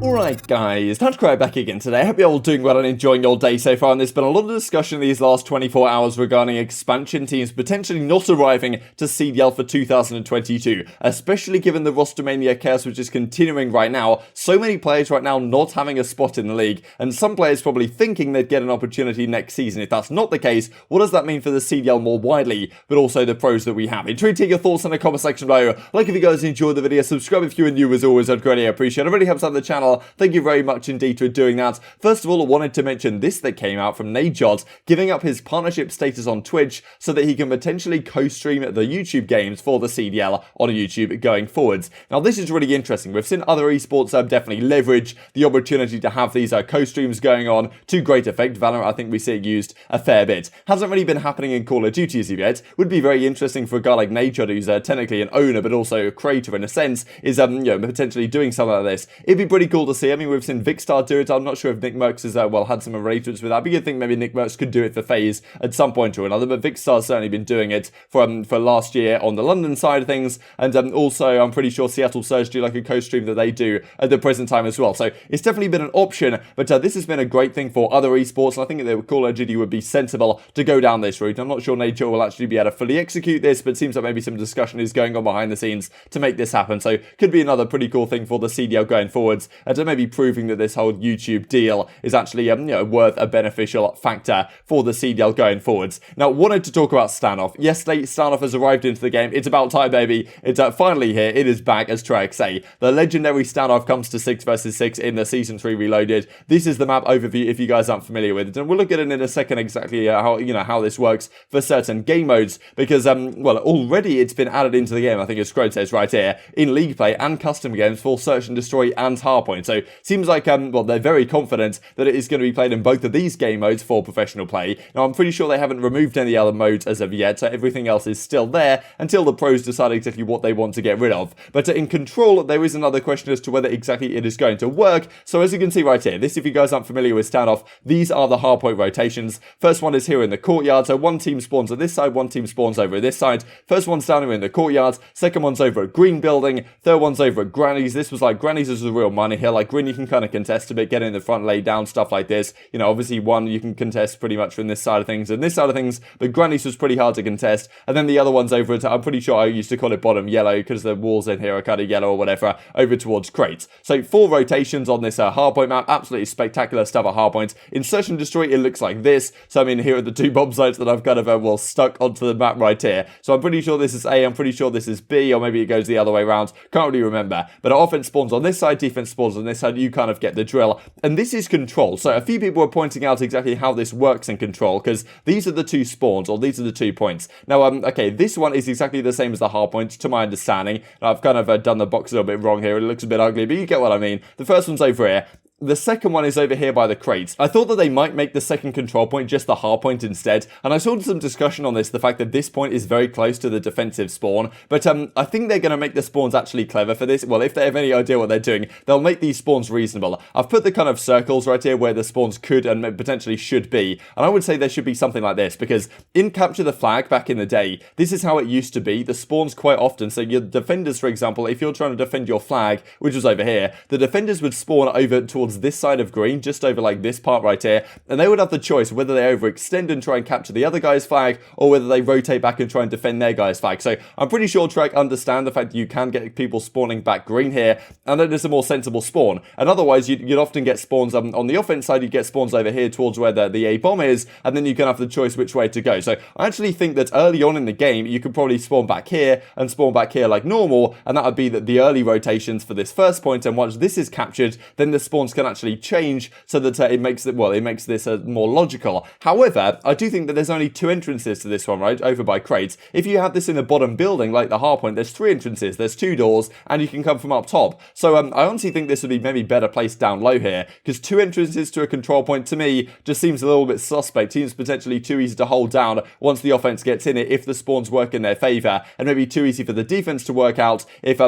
Alright guys, TacticalRab back again today. I hope you're all doing well and enjoying your day so far, and there's been a lot of discussion these last 24 hours regarding expansion teams potentially not arriving to CDL for 2022, especially given the roster mania chaos which is continuing right now. So many players right now not having a spot in the league, and some players probably thinking they'd get an opportunity next season. If that's not the case, what does that mean for the CDL more widely, but also the pros that we have? Intrigued to take your thoughts in the comment section below. Like if you guys enjoyed the video, subscribe if you are new as always, I'd greatly appreciate it. It really helps out the channel. Thank you very much indeed for doing that. First of all, I wanted to mention this that came out from Najod, giving up his partnership status on Twitch so that he can potentially co-stream the YouTube games for the CDL on YouTube going forwards. Now, this is really interesting. We've seen other esports definitely leverage the opportunity to have these co-streams going on to great effect. Valorant, I think we see it used a fair bit. Hasn't really been happening in Call of Duty as of yet. Would be very interesting for a guy like Najod, who's technically an owner but also a creator in a sense, is potentially doing something like this. It'd be pretty cool to see. I mean, we've seen Vikkstar do it. I'm not sure if Nick Merckx has had some arrangements with that, but you'd think maybe Nick Merckx could do it for FaZe at some point or another, but Vikkstar's certainly been doing it for last year on the London side of things, and also I'm pretty sure Seattle Surge do like a co-stream that they do at the present time as well, so it's definitely been an option, but this has been a great thing for other esports, and I think that Call of Duty would be sensible to go down this route. I'm not sure Nature will actually be able to fully execute this, but it seems like maybe some discussion is going on behind the scenes to make this happen, so could be another pretty cool thing for the CDL going forwards, and maybe proving that this whole YouTube deal is actually worth a beneficial factor for the CDL going forwards. Now, wanted to talk about Standoff. Yesterday, Standoff has arrived into the game. It's about time, baby. It's finally here. It is back, as Treyarch say. The legendary Standoff comes to 6 vs 6 in the Season 3 Reloaded. This is the map overview if you guys aren't familiar with it, and we'll look at it in a second exactly how this works for certain game modes, because already it's been added into the game. I think as Scrode says right here, in League Play and custom games for Search and Destroy and Hardpoint. So seems like they're very confident that it is going to be played in both of these game modes for professional play. Now, I'm pretty sure they haven't removed any other modes as of yet, so everything else is still there until the pros decide exactly what they want to get rid of. But in Control, there is another question as to whether exactly it is going to work. So as you can see right here, this, if you guys aren't familiar with Standoff, these are the hardpoint rotations. First one is here in the courtyard, so one team spawns on this side, one team spawns over this side. First one's down here in the courtyard, second one's over at Green Building, third one's over at Granny's. This was like, Granny's is the real money here. Like Green, you can kind of contest a bit, get in the front, lay down, stuff like this. Obviously one you can contest pretty much from this side of things and this side of things, but Granny's was pretty hard to contest. And then the other one's over at, I'm pretty sure I used to call it bottom yellow because the walls in here are kind of yellow or whatever, over towards crates. So 4 rotations on this hardpoint map, absolutely spectacular stuff at hardpoint. In Search and Destroy, it looks like this. So I mean, here are the 2 bomb sites that I've kind of stuck onto the map right here. So I'm pretty sure this is A, I'm pretty sure this is B, or maybe it goes the other way around. Can't really remember. But offense spawns on this side, defense spawns on this side. You kind of get the drill. And this is Control. So a few people were pointing out exactly how this works in Control, because these are the 2 spawns, or these are the 2 points. Now, okay, this one is exactly the same as the hard point, to my understanding. Now, I've kind of done the box a little bit wrong here. It looks a bit ugly, but you get what I mean. The first one's over here. The second one is over here by the crates. I thought that they might make the second control point just the hard point instead, and I saw some discussion on this, the fact that this point is very close to the defensive spawn, but I think they're going to make the spawns actually clever for this. Well, if they have any idea what they're doing, they'll make these spawns reasonable. I've put the kind of circles right here where the spawns could and potentially should be, and I would say there should be something like this, because in Capture the Flag back in the day, this is how it used to be. The spawns quite often, so your defenders, for example, if you're trying to defend your flag, which was over here, the defenders would spawn over towards this side of green, just over like this part right here, and they would have the choice whether they overextend and try and capture the other guy's flag, or whether they rotate back and try and defend their guy's flag. So I'm pretty sure Trek understand the fact that you can get people spawning back green here, and that is a more sensible spawn. And otherwise, you'd often get spawns on the offense side, you'd get spawns over here towards where the A bomb is, and then you can have the choice which way to go. So I actually think that early on in the game, you could probably spawn back here and spawn back here like normal, and that would be the early rotations for this first point. And once this is captured, then the spawns can actually change so that it makes this more logical. However, I do think that there's only 2 entrances to this one, right, over by crates. If you have this in the bottom building like the hard point, there's 3 entrances, there's 2 doors, and you can come from up top. So I honestly think this would be maybe better placed down low here, because 2 entrances to a control point to me just seems a little bit suspect. Seems potentially too easy to hold down once the offense gets in it, if the spawns work in their favor, and maybe too easy for the defense to work out if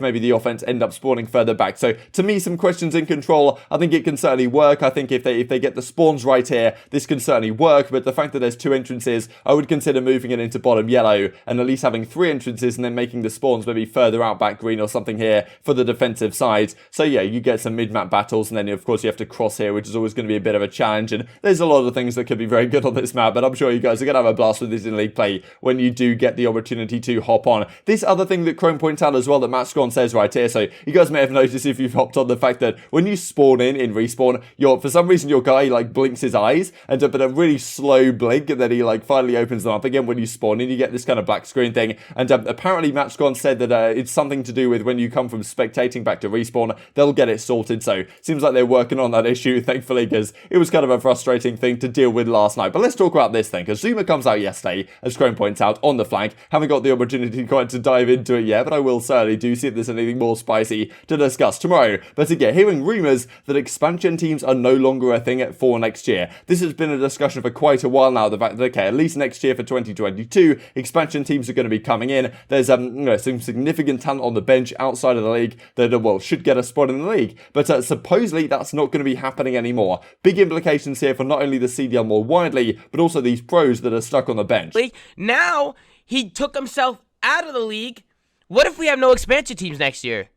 maybe the offense end up spawning further back. So to me, some questions in Control. well. I think it can certainly work. I think if they get the spawns right here, this can certainly work, but the fact that there's 2 entrances, I would consider moving it into bottom yellow and at least having 3 entrances and then making the spawns maybe further out back green or something here for the defensive side. So yeah, you get some mid-map battles, and then of course you have to cross here, which is always going to be a bit of a challenge, and there's a lot of things that could be very good on this map, but I'm sure you guys are going to have a blast with this in league play when you do get the opportunity to hop on. This other thing that Chrome points out as well that Matt Scorn says right here, so you guys may have noticed if you've hopped on the fact that when you spawn in respawn, for some reason your guy like blinks his eyes, and but a really slow blink, and then he like finally opens them up again when you spawn in. You get this kind of black screen thing, and apparently Matt Scorn said that it's something to do with when you come from spectating back to respawn, they'll get it sorted. So seems like they're working on that issue, thankfully, because it was kind of a frustrating thing to deal with last night. But let's talk about this thing, because Zuma comes out yesterday, as Chrome points out, on the flank. Haven't got the opportunity quite to dive into it yet, but I will certainly do see if there's anything more spicy to discuss tomorrow. But again, hearing rumours that expansion teams are no longer a thing for next year. This has been a discussion for quite a while now, the fact that, okay, at least next year for 2022, expansion teams are going to be coming in. There's some significant talent on the bench outside of the league that, well, should get a spot in the league. But supposedly that's not going to be happening anymore. Big implications here for not only the CDL more widely, but also these pros that are stuck on the bench. Now he took himself out of the league. What if we have no expansion teams next year?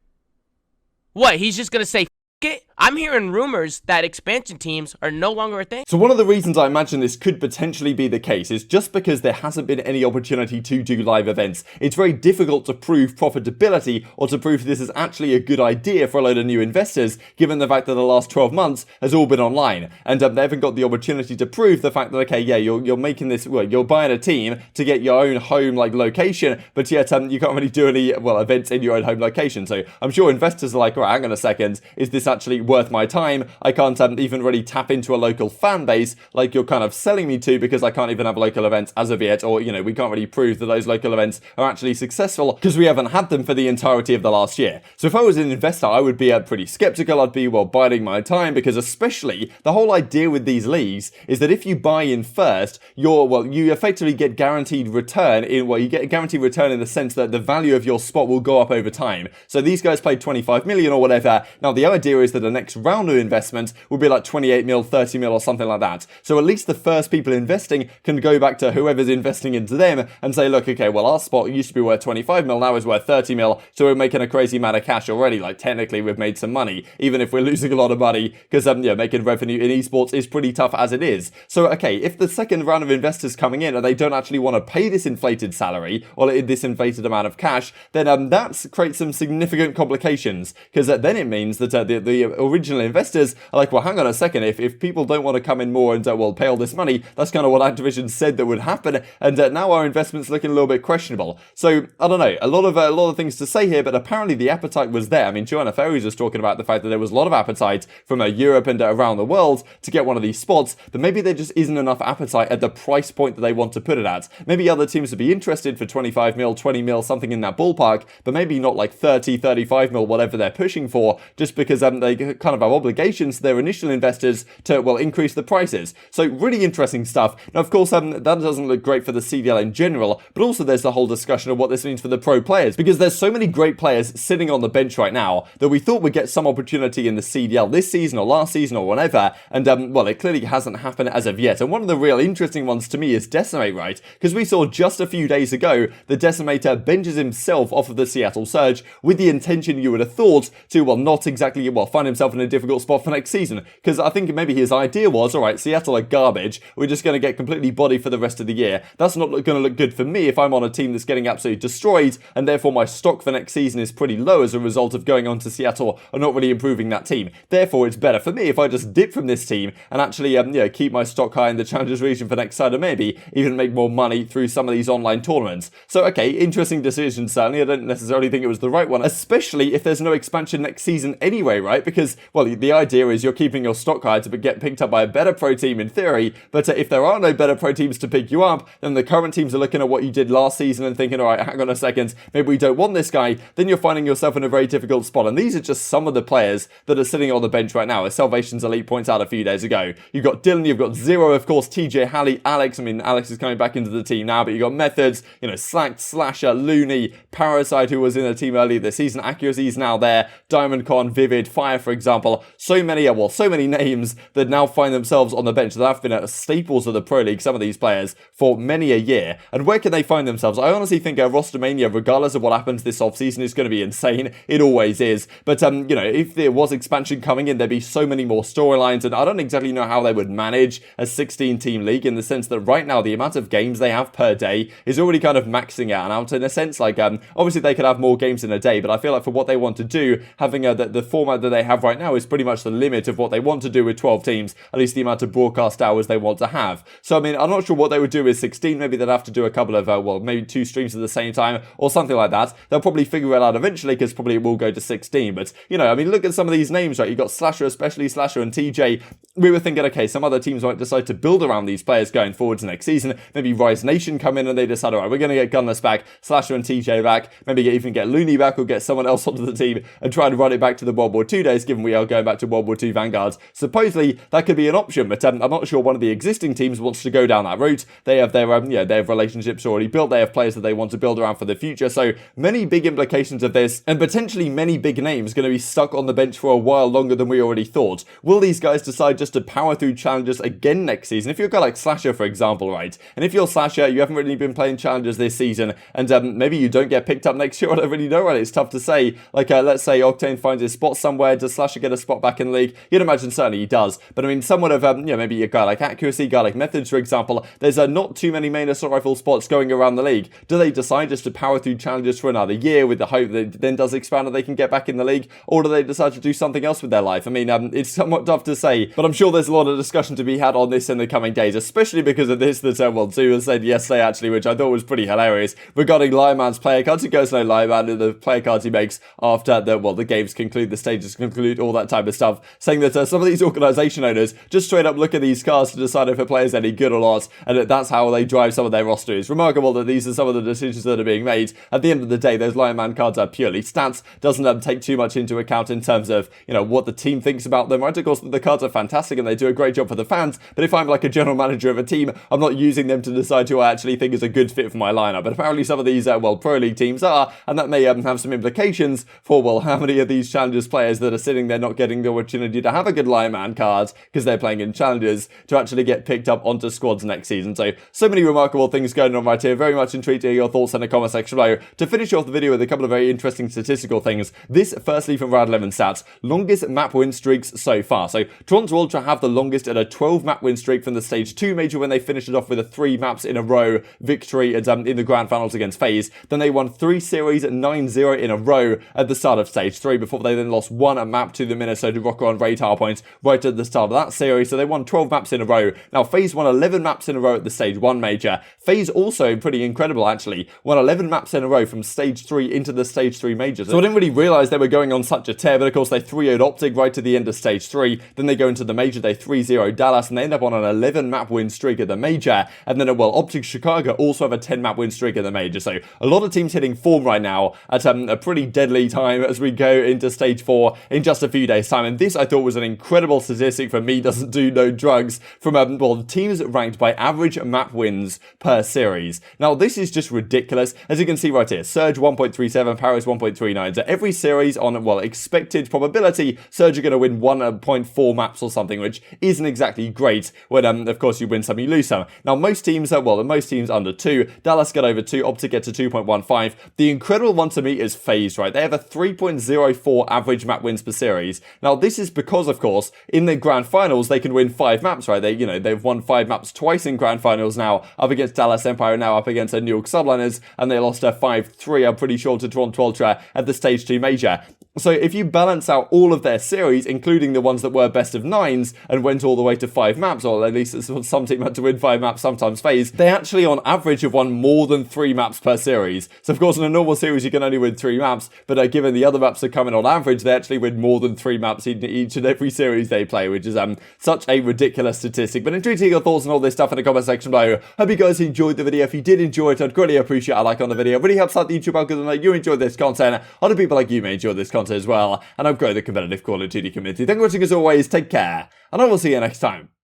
What, he's just going to say, F it? I'm hearing rumors that expansion teams are no longer a thing. So one of the reasons I imagine this could potentially be the case is just because there hasn't been any opportunity to do live events. It's very difficult to prove profitability or to prove this is actually a good idea for a load of new investors, given the fact that the last 12 months has all been online. And they haven't got the opportunity to prove the fact that, okay, yeah, you're making this, well, you're buying a team to get your own home, like, location, but yet you can't really do any, well, events in your own home location. So I'm sure investors are like, all right, hang on a second, is this actually worth my time? I can't even really tap into a local fan base like you're kind of selling me to, because I can't even have local events as of yet, or, you know, we can't really prove that those local events are actually successful because we haven't had them for the entirety of the last year. So if I was an investor, I would be pretty skeptical. I'd be, well, biding my time, because especially the whole idea with these leagues is that if you buy in first, you effectively get guaranteed return you get a guaranteed return in the sense that the value of your spot will go up over time. So these guys played 25 million or whatever. Now the idea is that the next round of investment will be like 28 mil, 30 mil or something like that. So at least the first people investing can go back to whoever's investing into them and say, look, okay, well, our spot used to be worth 25 mil, now is worth 30 mil, so we're making a crazy amount of cash already. Like, technically we've made some money, even if we're losing a lot of money, because making revenue in esports is pretty tough as it is. So okay, if the second round of investors coming in and they don't actually want to pay this inflated salary or this inflated amount of cash, then that creates some significant complications, because then it means that the original investors are like, well, hang on a second, if people don't want to come in more and well, pay all this money, that's kind of what Activision said that would happen, and now our investment's looking a little bit questionable. So I don't know, a lot of things to say here, but apparently the appetite was there. I mean, Joanna Ferries was talking about the fact that there was a lot of appetite from Europe and around the world to get one of these spots, but maybe there just isn't enough appetite at the price point that they want to put it at. Maybe other teams would be interested for 25 mil, 20 mil, something in that ballpark, but maybe not like 30, 35 mil, whatever they're pushing for, just because they kind of have obligations to their initial investors to, well, increase the prices. So really interesting stuff. Now, of course, that doesn't look great for the CDL in general, but also there's the whole discussion of what this means for the pro players, because there's so many great players sitting on the bench right now that we thought would get some opportunity in the CDL this season or last season or whatever, and well, it clearly hasn't happened as of yet. And one of the real interesting ones to me is Decimate, right? Because we saw just a few days ago the Decimator benches himself off of the Seattle Surge with the intention, you would have thought, to, well, not exactly, well, find himself in a difficult spot for next season, because I think maybe his idea was, all right, Seattle are garbage, we're just going to get completely bodied for the rest of the year. That's not going to look good for me if I'm on a team that's getting absolutely destroyed, and therefore my stock for next season is pretty low as a result of going on to Seattle and not really improving that team. Therefore, it's better for me if I just dip from this team and actually keep my stock high in the Challengers region for next side, or maybe even make more money through some of these online tournaments. So okay, interesting decision certainly. I don't necessarily think it was the right one, especially if there's no expansion next season anyway, right? Because, well, the idea is you're keeping your stock high to get picked up by a better pro team in theory, but if there are no better pro teams to pick you up, then the current teams are looking at what you did last season and thinking, all right, hang on a second, maybe we don't want this guy, then you're finding yourself in a very difficult spot. And these are just some of the players that are sitting on the bench right now, as Salvation's Elite points out a few days ago. You've got Dylan, you've got Zero, of course, TJHaLy, Alex, I mean, Alex is coming back into the team now, but you've got Methods, Slacked, Slasher, Loony, Parasite, who was in the team earlier this season, Accuracy is now there, Diamond Con, Vivid, Fire, for example. So many names that now find themselves on the bench that have been staples of the Pro League, some of these players, for many a year. And where can they find themselves? I honestly think roster mania, regardless of what happens this offseason, is going to be insane. It always is. But, you know, if there was expansion coming in, there'd be so many more storylines, and I don't exactly know how they would manage a 16-team league, in the sense that right now the amount of games they have per day is already kind of maxing out in a sense. Like, obviously they could have more games in a day, but I feel like for what they want to do, having the format that they have right now is pretty much the limit of what they want to do with 12 teams, at least the amount of broadcast hours they want to have. So, I mean, I'm not sure what they would do with 16. Maybe they'd have to do a couple of, maybe 2 streams at the same time, or something like that. They'll probably figure it out eventually, because probably it will go to 16. But, you know, I mean, look at some of these names, right? You've got Slasher, especially Slasher and TJ. We were thinking, okay, some other teams might decide to build around these players going forwards next season. Maybe Rise Nation come in and they decide, all right, we're going to get Gunless back, Slasher and TJ back, maybe even get Loony back, or get someone else onto the team and try to run it back to the World War II days, given we are going back to World War II Vanguards. Supposedly, that could be an option, but I'm not sure one of the existing teams wants to go down that route. They have their, they have relationships already built, they have players that they want to build around for the future, so many big implications of this, and potentially many big names going to be stuck on the bench for a while longer than we already thought. Will these guys decide just to power through challenges again next season? If you're a guy like Slasher, for example, right, and if you're Slasher, you haven't really been playing challenges this season, and maybe you don't get picked up next year, I don't really know, right? It's tough to say. Like, let's say Octane finds his spot somewhere, does Slasher get a spot back in the league? You'd imagine certainly he does, but I mean, someone of, maybe a guy like Accuracy, a guy like Methods, for example, there's not too many main assault rifle spots going around the league. Do they decide just to power through challenges for another year with the hope that it then does expand and they can get back in the league, or do they decide to do something else with their life? I mean, it's somewhat tough to say, but I'm sure there's a lot of discussion to be had on this in the coming days, especially because of this that Zuma said yesterday, actually, which I thought was pretty hilarious, regarding Lionman's player cards. Who goes no Lionman and the player cards he makes after the games conclude, the stages conclude, all that type of stuff, saying that some of these organization owners just straight up look at these cards to decide if a player's any good or not, and that's how they drive some of their roster. It's remarkable that these are some of the decisions that are being made. At the end of the day, those Lionman cards are purely stats, doesn't take too much into account in terms of, what the team thinks about them, right? Of course, the cards are fantastic and they do a great job for the fans, but if I'm like a general manager of a team, I'm not using them to decide who I actually think is a good fit for my lineup. But apparently some of these, Pro League teams are, and that may have some implications for, how many of these Challengers players that are sitting there not getting the opportunity to have a good Lionman card because they're playing in Challengers to actually get picked up onto squads next season. So many remarkable things going on right here. Very much intrigued to hear your thoughts in the comment section below. To finish off the video with a couple of very interesting statistical things. This, firstly, from Rad11 Stats, longest map win streaks so far. So Toronto Ultra have the longest at a 12 map win streak from the Stage 2 Major, when they finished it off with a 3 maps in a row victory at, in the Grand Finals against FaZe. Then they won 3 series 9-0 in a row at the start of Stage 3, before they then lost 1 map to the Minnesota Rokkr on Raid Points right at the start of that series. So they won 12 maps in a row. Now, FaZe won 11 maps in a row at the Stage 1 Major. FaZe also, pretty incredible actually, won 11 maps in a row from Stage 3 into the Stage 3 Majors. So I didn't really realise they were going on such a tear, but of course they 3-0'd OpTic right to the end of Stage 3. Then they go into the Major, they 3-0 Dallas, and they end up on an 11 map win streak at the Major. And then, OpTic Chicago also have a 10 map win streak at the Major. So a lot of teams hitting form right now at a pretty deadly time as we go into Stage 4 in just a few days' time. And this, I thought, was an incredible statistic for me doesn't do no drugs from teams ranked by average map wins per series. Now, this is just ridiculous. As you can see right here, Surge 1.37, Paris 1.39. So every series on, expected probability, Surge are going to win 1.4 maps or something, which isn't exactly great when, of course, you win some, you lose some. Now, most teams under 2. Dallas get over 2, OpTic get to 2.15. The incredible one to me is FaZe, right? They have a 3.04 average map wins per series. Now, this is because, of course, in the Grand Finals, they can win 5 maps, right? They've won 5 maps twice in Grand Finals now, up against Dallas Empire, now up against New York Subliners, and they lost 5-3, I'm pretty sure, to Toronto Ultra at the Stage 2 Major. So if you balance out all of their series, including the ones that were best of 9s and went all the way to 5 maps, or at least some team had to win 5 maps, sometimes FaZe, they actually on average have won more than 3 maps per series. So of course in a normal series you can only win 3 maps, but given the other maps are coming on average, they actually win more than 3 maps in each and every series they play, which is such a ridiculous statistic. But intrigued to hear your thoughts on all this stuff in the comment section below. Hope you guys enjoyed the video. If you did enjoy it, I'd greatly appreciate a like on the video. It really helps out the YouTube algorithm that you enjoyed this content. Other people like you may enjoy this content as well, and I've grown the competitive Call of Duty community. Thank you for watching as always, take care, and I will see you next time.